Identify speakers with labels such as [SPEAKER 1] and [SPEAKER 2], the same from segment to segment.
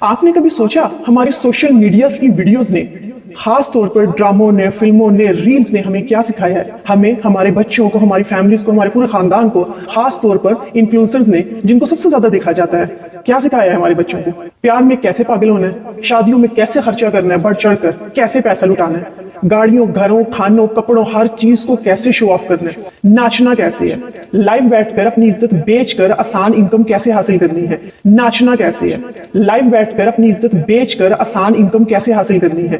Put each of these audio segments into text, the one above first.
[SPEAKER 1] آپ نے کبھی سوچا ہماری سوشل میڈیاز کی ویڈیوز نے، خاص طور پر ڈراموں نے، فلموں نے، ریلز نے ہمیں کیا سکھایا ہے؟ ہمیں، ہمارے بچوں کو، ہماری فیملیز کو، ہمارے پورے خاندان کو، خاص طور پر انفلوئنسرز نے جن کو سب سے زیادہ دیکھا جاتا ہے، کیا سکھایا ہے ہمارے بچوں کو؟ پیار میں کیسے پاگل ہونا ہے، شادیوں میں کیسے خرچہ کرنا ہے بڑھ چڑھ کر، کیسے پیسہ لٹانا ہے، گاڑیوں، گھروں، کھانوں، کپڑوں، ہر چیز کو کیسے شو آف کرنا ہے، ناچنا کیسے ہے، لائیو بیٹھ کر اپنی عزت بیچ کر آسان انکم کیسے حاصل کرنی ہے، ناچنا کیسے ہے، لائیو بیٹھ کر اپنی عزت بیچ کر آسان انکم کیسے حاصل کرنی ہے،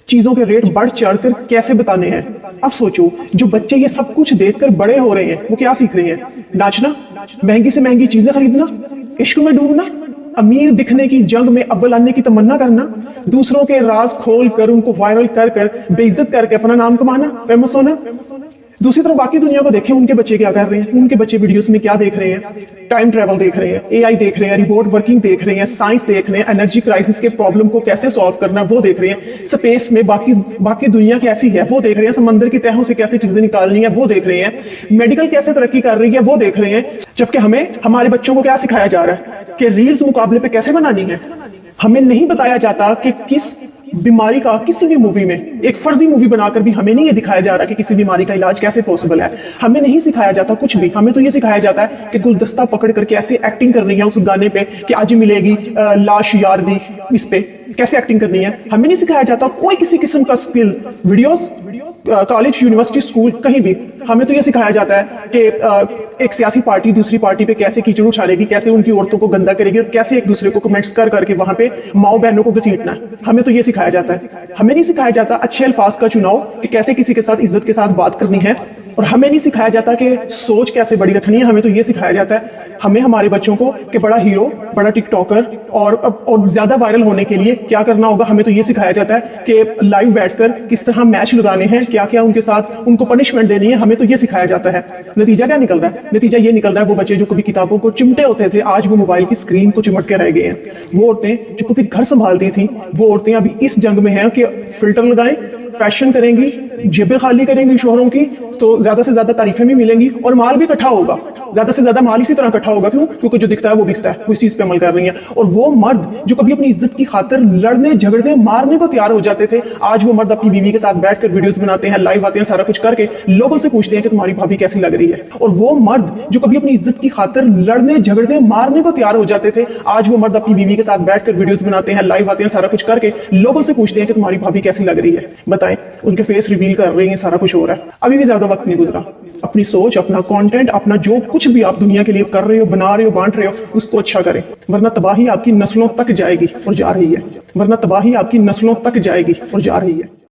[SPEAKER 1] چیزوں کے ریٹ بڑھ چڑھ کر کیسے بتانے ہیں۔ اب سوچو، جو بچے یہ سب کچھ دیکھ کر بڑے ہو رہے ہیں وہ کیا سیکھ رہے ہیں؟ ناچنا، مہنگی سے مہنگی چیزیں خریدنا، عشق میں ڈوبنا، امیر دکھنے کی جنگ میں اول آنے کی تمنا کرنا، دوسروں کے راز کھول کر ان کو وائرل کر کر بے عزت کر کے اپنا نام کمانا، فیمس ہونا۔ دوسری طرف باقی دنیا کو دیکھیں، ان کے بچے کیا کر رہے ہیں، ان کے بچے ویڈیوز میں کیا دیکھ رہے ہیں؟ ٹائم ٹریول دیکھ رہے ہیں، اے آئی دیکھ رہے ہیں، ریموٹ ورکنگ دیکھ رہے ہیں، سائنس دیکھ رہے ہیں، انرجی کرائسس کے پرابلم کو کیسے سالو کرنا ہے وہ دیکھ رہے ہیں، سپیس میں باقی دنیا کیسی ہے وہ دیکھ رہے ہیں، سمندر کی تہوں سے کیسے چیزیں نکالنی ہے وہ دیکھ رہے ہیں، میڈیکل کیسے ترقی کر رہی ہے وہ دیکھ رہے ہیں۔ جبکہ ہمیں، ہمارے بچوں کو کیا سکھایا جا رہا ہے کہ ریلز مقابلے پہ کیسے بنانی ہے۔ ہمیں نہیں بتایا جاتا کہ کس بیماری کا کسی بھی مووی میں، ایک فرضی مووی بنا کر بھی ہمیں نہیں یہ دکھایا جا رہا کہ کسی بیماری کا علاج کیسے پوسیبل ہے۔ ہمیں نہیں سکھایا جاتا کچھ بھی، ہمیں تو یہ سکھایا جاتا ہے کہ گلدستہ پکڑ کر کیسے ایکٹنگ کرنی ہے اس گانے پہ کہ آج ملے گی لاش یار دی، اس پہ کیسے ایکٹنگ کرنی ہے۔ ہمیں نہیں سکھایا جاتا کوئی کسی قسم کا سکل، ویڈیوز، کالج، یونیورسٹی، اسکول، کہیں بھی۔ ہمیں تو یہ سکھایا جاتا ہے کہ ایک سیاسی پارٹی دوسری پارٹی پہ کیسے کیچڑ اچھالے گی، کیسے ان کی عورتوں کو گندا کرے گی، اور کیسے ایک دوسرے کو کمنٹس کر کے وہاں پہ ماؤں بہنوں کو گھسیٹنا ہے۔ ہمیں تو یہ سکھایا جاتا ہے۔ ہمیں نہیں سکھایا جاتا اچھے الفاظ کا چناؤ کہ کیسے کسی کے ساتھ عزت کے ساتھ بات کرنی ہے، اور ہمیں نہیں سکھایا جاتا کہ سوچ کیسے بڑی رکھنی ہے۔ ہمیں تو یہ سکھایا جاتا ہے ہمیں ہمارے بچوں کو کہ بڑا ہیرو، بڑا ٹک ٹاکر اور زیادہ وائرل ہونے کے لیے کیا کرنا ہوگا۔ ہمیں تو یہ سکھایا جاتا ہے کہ لائیو بیٹھ کر کس طرح میچ لگانے ہیں، کیا کیا ان کے ساتھ ان کو پنشمنٹ دینی ہے، ہمیں تو یہ سکھایا جاتا ہے۔ نتیجہ کیا نکل رہا ہے؟ نتیجہ یہ نکل رہا ہے وہ بچے جو کبھی کتابوں کو چمٹے ہوتے تھے آج وہ موبائل کی اسکرین کو چمٹ کے رہ گئے ہیں۔ وہ عورتیں جو کبھی گھر سنبھالتی تھیں وہ عورتیں ابھی اس جنگ میں ہیں کہ فلٹر لگائیں، فیشن کریں گی، جیبیں خالی کریں گی شوہروں کی تو زیادہ سے زیادہ تعریفیں بھی ملیں گی اور مال بھی اکٹھا ہوگا، زیادہ سے زیادہ مال اسی طرح اکٹھا ہوگا۔ کیوں؟ کیونکہ جو دکھتا ہے وہ بکتا ہے، وہ اس چیز پہ عمل کر رہی ہیں۔ اور وہ مرد جو کبھی اپنی عزت کی خاطر لڑنے، جھگڑنے، مارنے کو تیار ہو جاتے تھے، آج وہ مرد اپنی بیوی کے ساتھ بیٹھ کر ویڈیوز بناتے ہیں، لائیو آتے ہیں، سارا کچھ کر کے لوگوں سے پوچھتے ہیں کہ تمہاری بھابھی کیسی لگ رہی ہے۔ اور وہ مرد جو کبھی اپنی عزت کی خاطر لڑنے، جھگڑنے، مارنے کو تیار ہو جاتے تھے، آج وہ مرد اپنی بیوی کے ساتھ بیٹھ کر ویڈیوز بناتے ہیں، لائیو آتے ہیں، سارا کچھ کر کے لوگوں سے پوچھتے ہیں کہ تمہاری بھابھی کیسی لگ رہی ہے۔ بتائیں، ان کے فیس ریویل کر رہی ہیں، سارا کچھ ہو رہا ہے۔ ابھی بھی زیادہ وقت نہیں گزرا، اپنی سوچ، اپنا کانٹینٹ، اپنا جو کچھ بھی آپ دنیا کے لیے کر رہے ہو، بنا رہے ہو، بانٹ رہے ہو، اس کو اچھا کریں، ورنہ تباہی آپ کی نسلوں تک جائے گی اور جا رہی ہے، ورنہ تباہی آپ کی نسلوں تک جائے گی اور جا رہی ہے۔